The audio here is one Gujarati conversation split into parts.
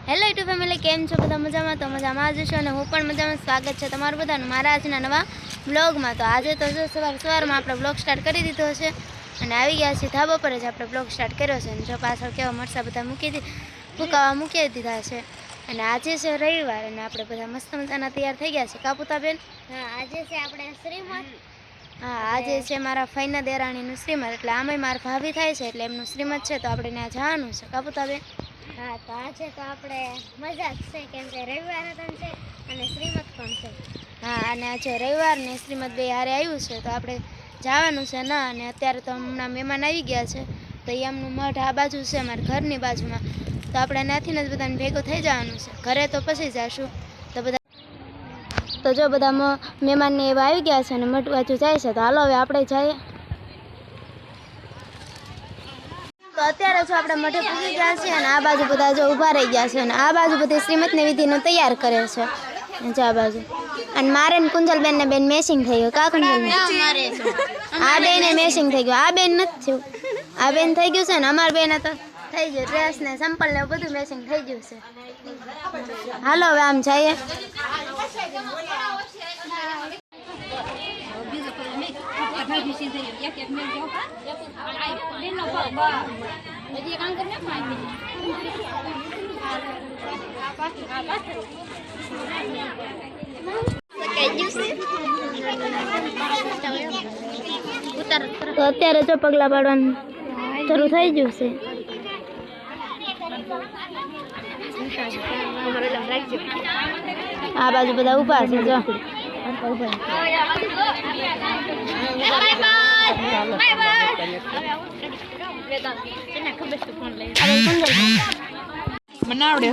હેલો યુટ્યુબ ફેમિલી, કેમ છો બધા? મજામાં? તો મજામાં જ છો અને હું પણ મજામાં. સ્વાગત છે તમારું બધાનું મારા આજના નવા બ્લોગમાં. તો આજે તો જો સવારમાં આપણે બ્લોગ સ્ટાર્ટ કરી દીધો છે અને આવી ગયા છીએ ધાબા પર જ આપણે બ્લોગ સ્ટાર્ટ કર્યો છે. અને જો પાછળ કેવા મરચાં બધા મૂકી દીધા છે. અને આજે છે રવિવાર અને આપણે બધા મસ્ત મજાના તૈયાર થઈ ગયા છે. કાપુતાબેન? હા, આજે છે આપણે શ્રીમત. હા, આજે છે મારા ફઈના દેરાણીનું શ્રીમત, એટલે આમાંય મારા ભાભી થાય છે એટલે એમનું શ્રીમત છે, તો આપણે ત્યાં જવાનું છે. કાપુતાબેન? હા, તો આજે તો આપણે મજા જ છે, કેમ કે રવિવાર હતા છે અને શ્રીમત પણ છે. હા, અને આજે રવિવાર ને શ્રીમત બે હારે આવ્યું છે, તો આપણે જવાનું છે ના. અને અત્યારે તો હમણાં મહેમાન આવી ગયા છે, તો એ એમનું મઠ આ બાજુ છે, અમારા ઘરની બાજુમાં, તો આપણે ત્યાંથી જ બધાને ભેગું થઈ જવાનું છે. ઘરે તો પછી જઈશું. તો જો બધા મહેમાનને એવા આવી ગયા છે અને મઠ બાજુ જાય છે, તો હાલો હવે આપણે જઈએ. તો અત્યારે જો આપણે મઠે પૂગી ગયા છે અને આ બાજુ બધા જો ઊભા રહી ગયા છે અને આ બાજુ બધી શ્રીમતની વિધિનું તૈયાર કરે છે. આ બાજુ અને મારે ને કુંજલબેન ને બેન મેચિંગ થઈ ગયું. કા કુંજલબેન? આ બેન મેચિંગ થઈ ગયું. આ બેન નથી થયું. આ બેન થઈ ગયું છે ને અમારા બેન તો થઈ ગયું. ડ્રેસ ને સંપલ ને બધું મેચિંગ થઈ ગયું છે. હાલો હવે આમ જઈએ. તો અત્યારે જો પગલા પાડવાનું શરૂ થઈ ગયું છે. આ બાજુ બધા ઊભા છે. જો બનાવડે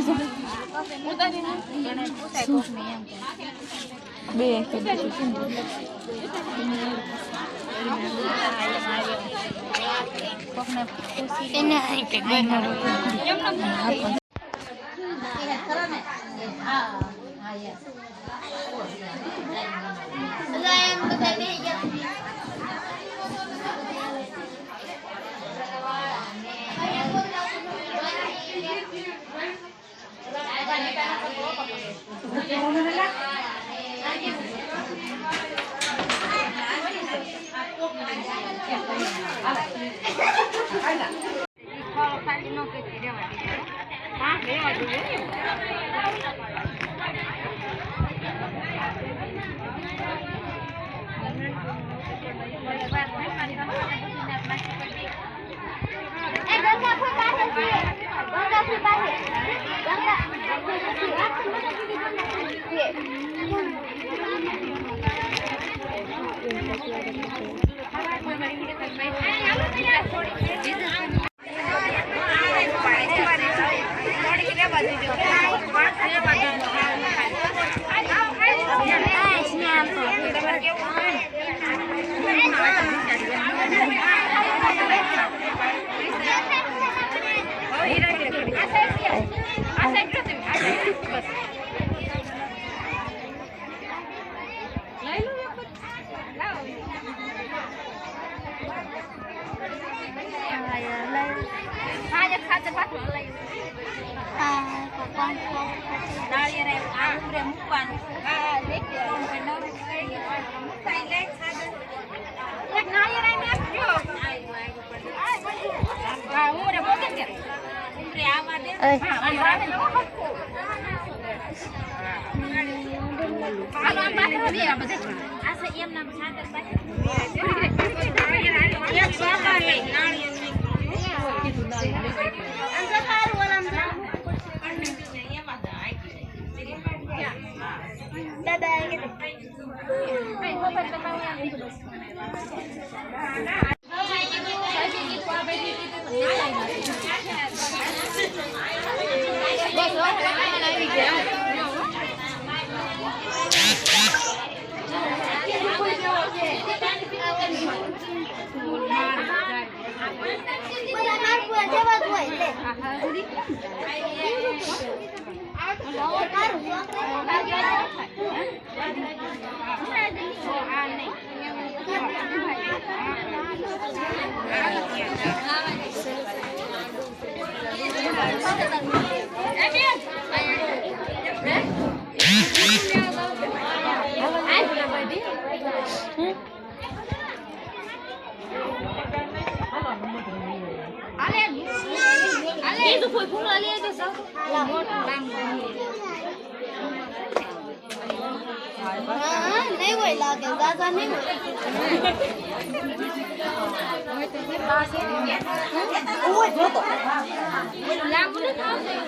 હા નહીં હોય લાગે દાદા નહીં હોય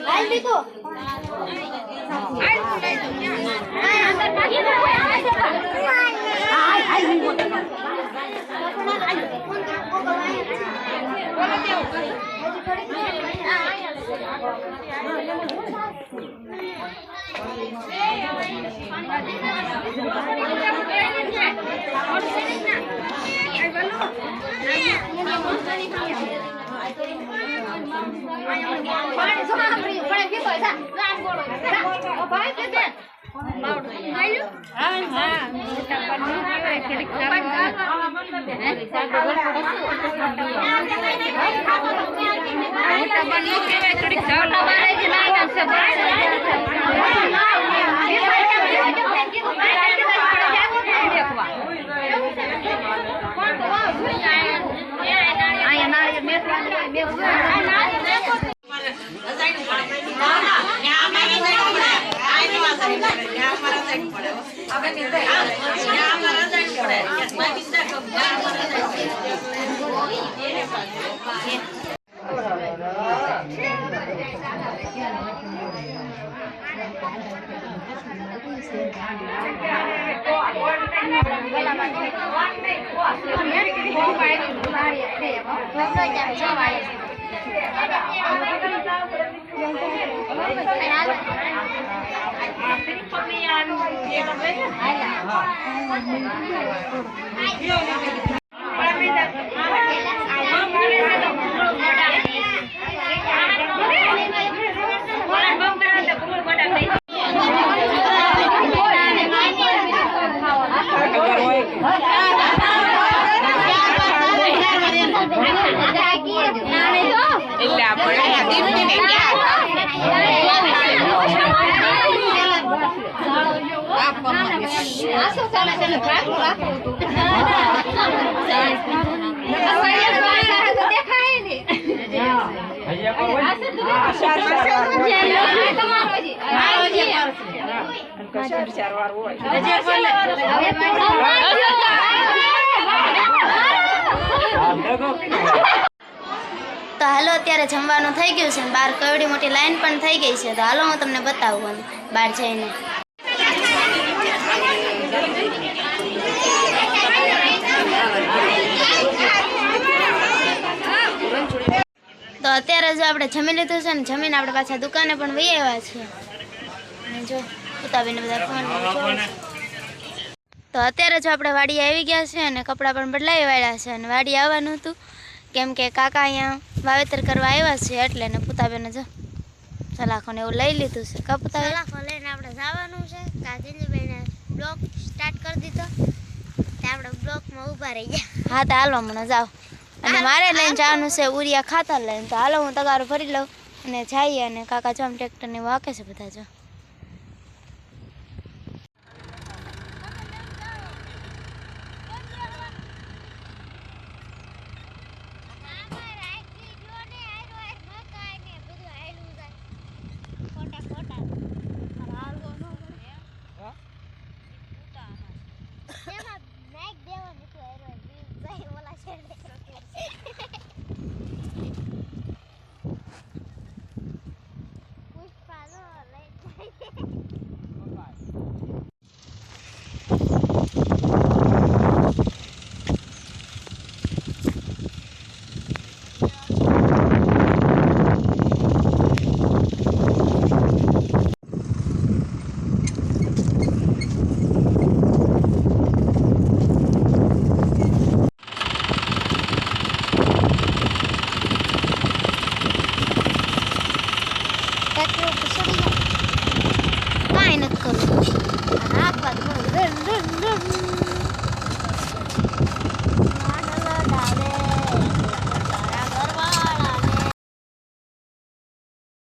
હાલ દીધો તો હાલો અત્યારે જમવાનું થઈ ગયું છે ને બહાર કેવડી મોટી લાઈન પણ થઈ ગઈ છે તો હાલો હું તમને બતાવું બહાર જઈને તો અત્યારે જો આપણે જમી લીધું છે ને જમીને આપણે પાછા દુકાને પણ વહી આવ્યા છીએ અને જો ઉતાવીને બધા ફોન તો અત્યારે જો આપણે વાડી આવી ગયા છે અને કપડાં પણ બદલાવી વાળ્યા છે અને વાડી આવવાનું હતું કેમ કે કાકા અહીંયા વાવેતર કરવા આવ્યા છે એટલે ને પુતાબેને જો સલાખોને એવું લઈ લીધું છે કા પુતા સલાખો લઈને આપણે જવાનું છે કાજલજીભાઈને બ્લોક સ્ટાર્ટ કરી દીધો તે આપણે બ્લોકમાં ઊભા રહી ગયા હા તો હાલો મને જાઓ અને મારે લઈને જવાનું છે ઉરિયા ખાતર લઈને તો હાલો હું તગારો ફરી લઉં અને જઈએ અને કાકા જો આમ ટ્રેક્ટરને વાકે છે બધા જો કાંઈ નથી કરવું રાખવા દો